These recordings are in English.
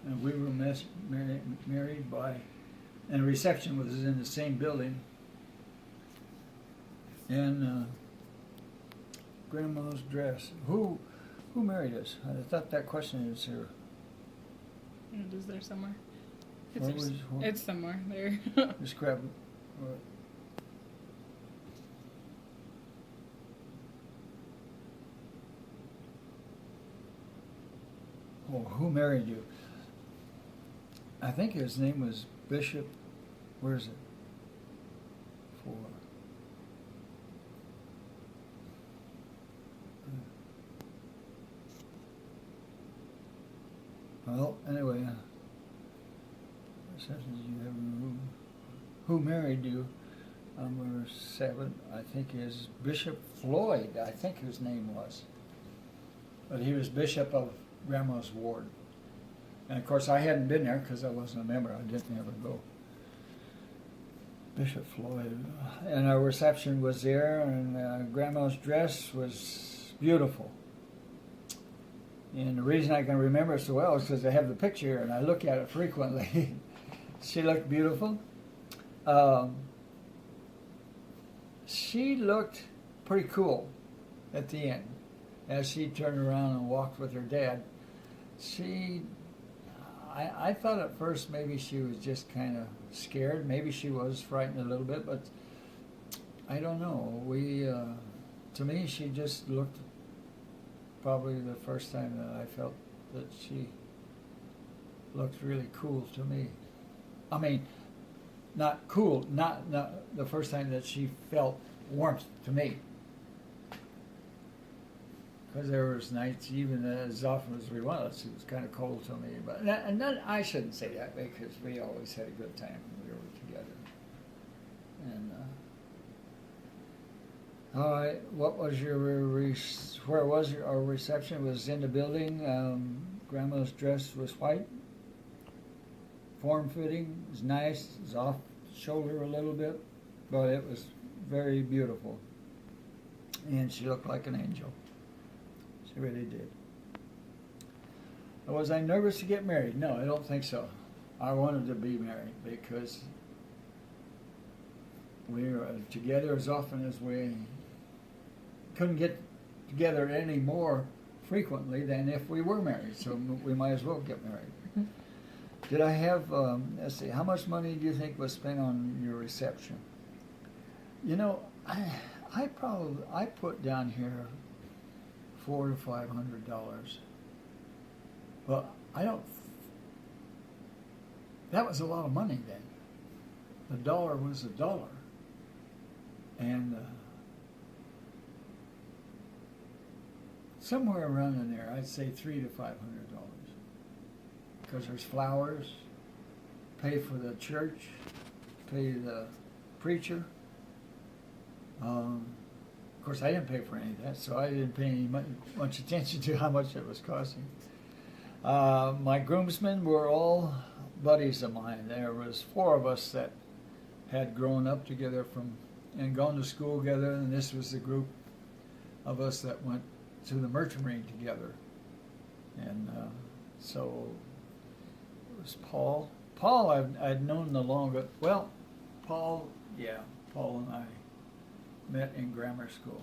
and we were married by, and the reception was in the same building. And grandma's dress. Who married us? I thought that question is here. It is there somewhere. Where It's somewhere there. Just grab it. Oh, who married you? I think his name was Bishop. Where is it? For. Well, anyway, who married you? Number 7, I think, is Bishop Floyd. I think his name was, but he was bishop of Grandma's ward. And of course, I hadn't been there because I wasn't a member. I didn't ever go. Bishop Floyd, and our reception was there, and Grandma's dress was beautiful. And the reason I can remember it so well is because I have the picture here and I look at it frequently. She looked beautiful. She looked pretty cool at the end as she turned around and walked with her dad. I thought at first maybe she was just kind of scared. Maybe she was frightened a little bit, but I don't know. To me, she just looked probably the first time that I felt that she looked really cool to me. I mean, not cool, not the first time that she felt warmth to me. Because there was nights, even as often as we went, she was kind of cold to me. But and then I shouldn't say that because we always had a good time when we were together. And all right, what was your where was our reception? It was in the building. Grandma's dress was white, form-fitting. It was nice. It was off the shoulder a little bit, but it was very beautiful. And she looked like an angel. She really did. Was I nervous to get married? No, I don't think so. I wanted to be married because we were together as often as we couldn't get together any more frequently than if we were married, so we might as well get married. Did I have, let's see, how much money do you think was spent on your reception? You know, I put down here $400 to $500, but that was a lot of money then. The dollar was a dollar, and somewhere around in there, I'd say $300 to $500, because there's flowers, pay for the church, pay the preacher. Of course, I didn't pay for any of that, so I didn't pay any much attention to how much it was costing. My groomsmen were all buddies of mine. There was 4 of us that had grown up together and gone to school together, and this was the group of us that went to the Merchant Marine together. And so it was Paul. Paul I'd known the longest. Well, Paul and I met in grammar school.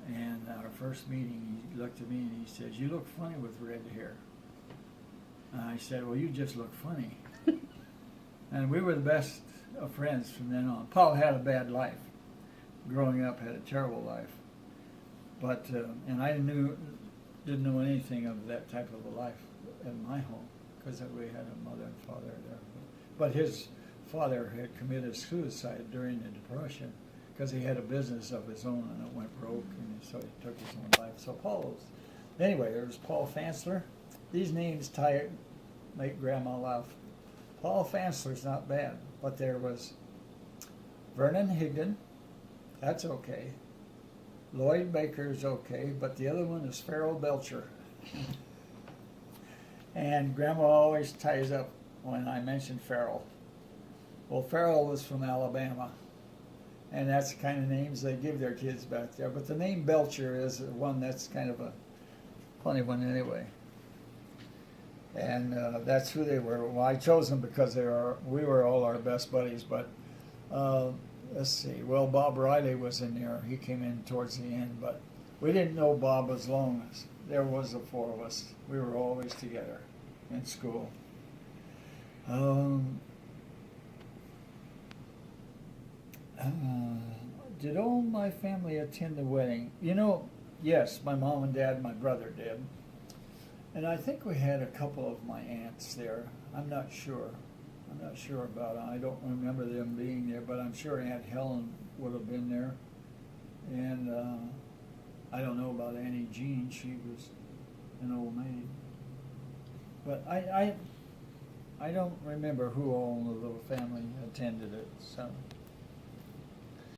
And our first meeting, he looked at me and he says, "You look funny with red hair." And I said, "Well, you just look funny." And we were the best of friends from then on. Paul had a bad life. Growing up, had a terrible life. But, and I didn't know anything of that type of a life in my home, because we had a mother and father there. But his father had committed suicide during the Depression because he had a business of his own and it went broke, and so he took his own life. So anyway, there was Paul Fansler. These names make Grandma laugh. Paul Fansler's not bad, but there was Vernon Higdon. That's okay. Lloyd Baker's okay, but the other one is Farrell Belcher. And Grandma always ties up when I mention Farrell. Well, Farrell was from Alabama, and that's the kind of names they give their kids back there. But the name Belcher is one that's kind of a funny one anyway. And that's who they were. Well, I chose them because we were all our best buddies. But let's see. Well, Bob Riley was in there. He came in towards the end, but we didn't know Bob as long as there was the four of us. We were always together in school. Did all my family attend the wedding? You know, yes, my mom and dad and my brother did. And I think we had a couple of my aunts there. I'm not sure. I'm not sure about it. I don't remember them being there, but I'm sure Aunt Helen would have been there. And I don't know about Annie Jean. She was an old maid. But I don't remember who all of the family attended it. So.